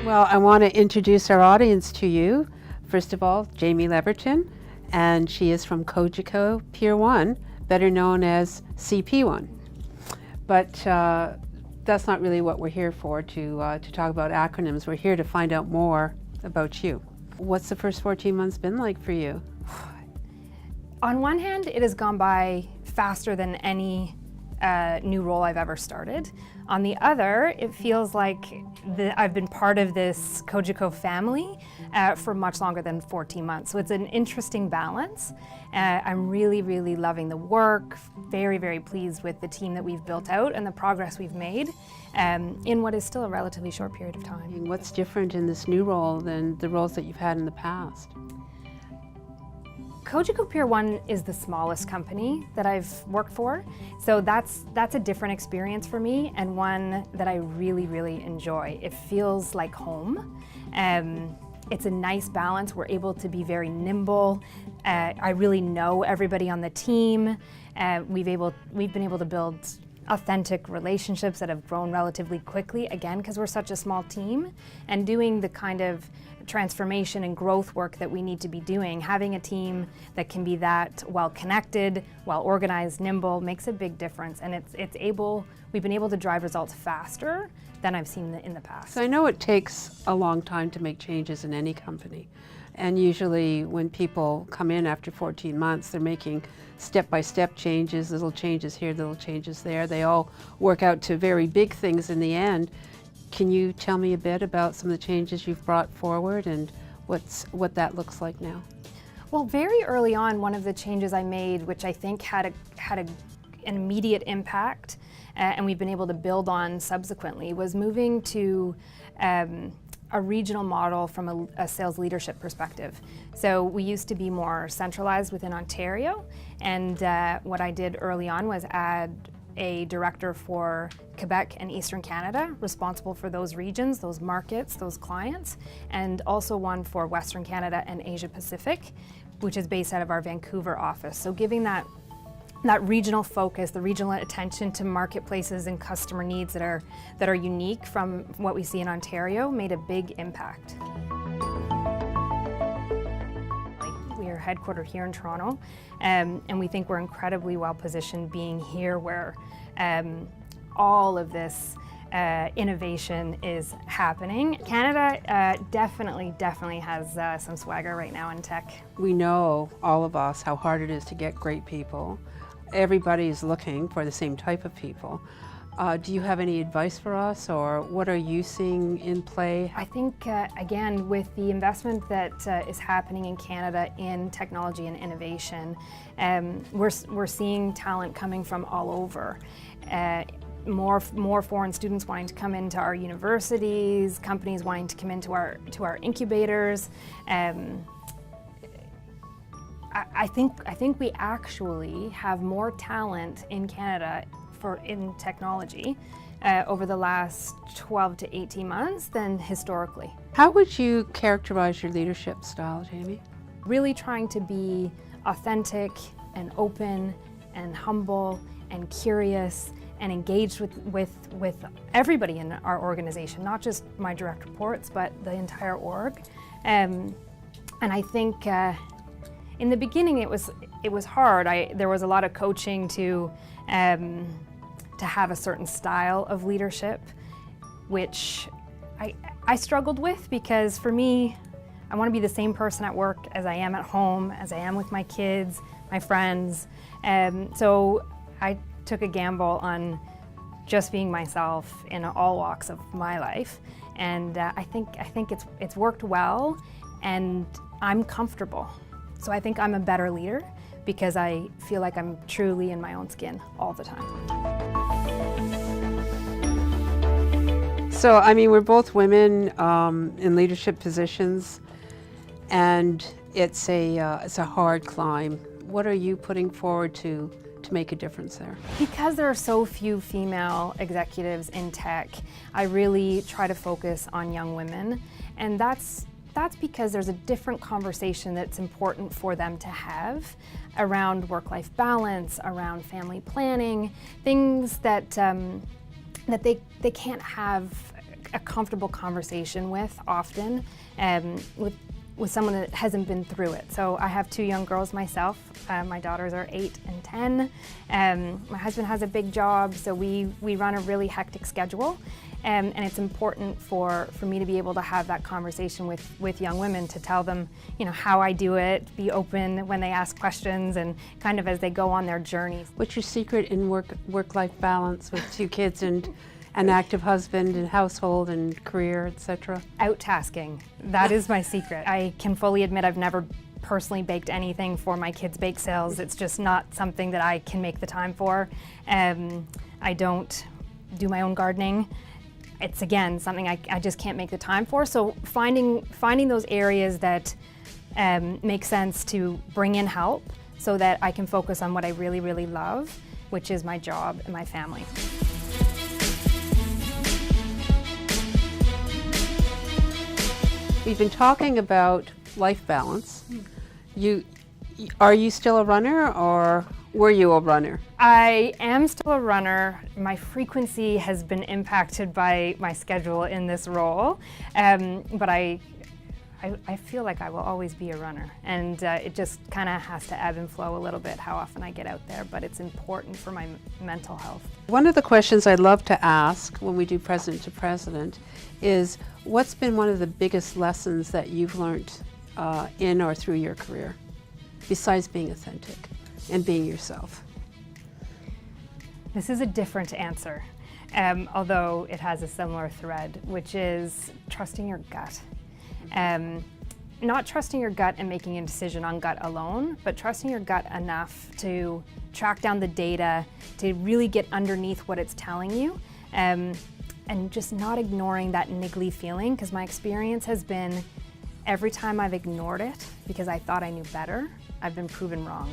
Well, I want to introduce our audience to you. First of all, Jaime Leverton, and she is from Cogeco Peer 1, better known as CP1. But that's not really what we're here for, to talk about acronyms. We're here to find out more about you. What's the first 14 months been like for you? On one hand, it has gone by faster than any new role I've ever started. On the other, it feels like I've been part of this Cogeco family for much longer than 14 months. So it's an interesting balance. I'm really, really loving the work, very, very pleased with the team that we've built out and the progress we've made in what is still a relatively short period of time. What's different in this new role than the roles that you've had in the past? Cogeco Peer 1 is the smallest company that I've worked for, so that's a different experience for me and one that I really, really enjoy. It feels like home. It's a nice balance. We're able to be very nimble. I really know everybody on the team. We've been able to build authentic relationships that have grown relatively quickly, again, because we're such a small team, and doing the kind of transformation and growth work that we need to be doing. Having a team that can be that well connected, well organized, nimble makes a big difference, and we've been able to drive results faster than I've seen in the past. So I know it takes a long time to make changes in any company, and usually when people come in after 14 months, they're making step-by-step changes, little changes here, little changes there. They all work out to very big things in the end. Can you tell me a bit about some of the changes you've brought forward and what that looks like now? Well, very early on, one of the changes I made, which I think had an immediate impact, and we've been able to build on subsequently, was moving to a regional model from a sales leadership perspective. So we used to be more centralized within Ontario, and what I did early on was add a director for Quebec and Eastern Canada, responsible for those regions, those markets, those clients, and also one for Western Canada and Asia Pacific, which is based out of our Vancouver office. So giving that regional focus, the regional attention to marketplaces and customer needs that are unique from what we see in Ontario made a big impact. We are headquartered here in Toronto, and we think we're incredibly well positioned being here where all of this innovation is happening. Canada definitely has some swagger right now in tech. We know, all of us, how hard it is to get great people. Everybody's looking for the same type of people. Do you have any advice for us, or what are you seeing in play? I think, again, with the investment that is happening in Canada in technology and innovation, we're seeing talent coming from all over. More foreign students wanting to come into our universities, companies wanting to come into our incubators. I think we actually have more talent in Canada in technology over the last 12 to 18 months than historically. How would you characterize your leadership style, Jaime? Really trying to be authentic and open and humble and curious and engaged with everybody in our organization, not just my direct reports, but the entire org. And I think in the beginning it was hard. There was a lot of coaching to have a certain style of leadership, which I struggled with, because for me, I want to be the same person at work as I am at home, as I am with my kids, my friends. So I took a gamble on just being myself in all walks of my life, and I think it's worked well, and I'm comfortable. So I think I'm a better leader because I feel like I'm truly in my own skin all the time. So, I mean, we're both women in leadership positions, and it's a hard climb. What are you putting forward to make a difference there? Because there are so few female executives in tech, I really try to focus on young women, and that's because there's a different conversation that's important for them to have around work-life balance, around family planning, things that they can't have a comfortable conversation with often, with someone that hasn't been through it. So I have 2 young girls myself. My daughters are 8 and 10. My husband has a big job, so we run a really hectic schedule. And it's important for me to be able to have that conversation with young women, to tell them, how I do it, be open when they ask questions, and kind of as they go on their journeys. What's your secret in work-life balance with 2 kids and an active husband and household and career, etc.? Out-tasking. That is my secret. I can fully admit I've never personally baked anything for my kids' bake sales. It's just not something that I can make the time for. I don't do my own gardening. It's, again, something I just can't make the time for. So finding those areas that make sense to bring in help so that I can focus on what I really, really love, which is my job and my family. We've been talking about life balance. Are you still a runner, or were you a runner? I am still a runner. My frequency has been impacted by my schedule in this role, but I feel like I will always be a runner, and it just kind of has to ebb and flow a little bit how often I get out there, but it's important for my mental health. One of the questions I love to ask when we do President to President is, what's been one of the biggest lessons that you've learned in or through your career, besides being authentic and being yourself? This is a different answer, although it has a similar thread, which is trusting your gut. Not trusting your gut and making a decision on gut alone, but trusting your gut enough to track down the data, to really get underneath what it's telling you, and just not ignoring that niggly feeling, because my experience has been every time I've ignored it because I thought I knew better, I've been proven wrong.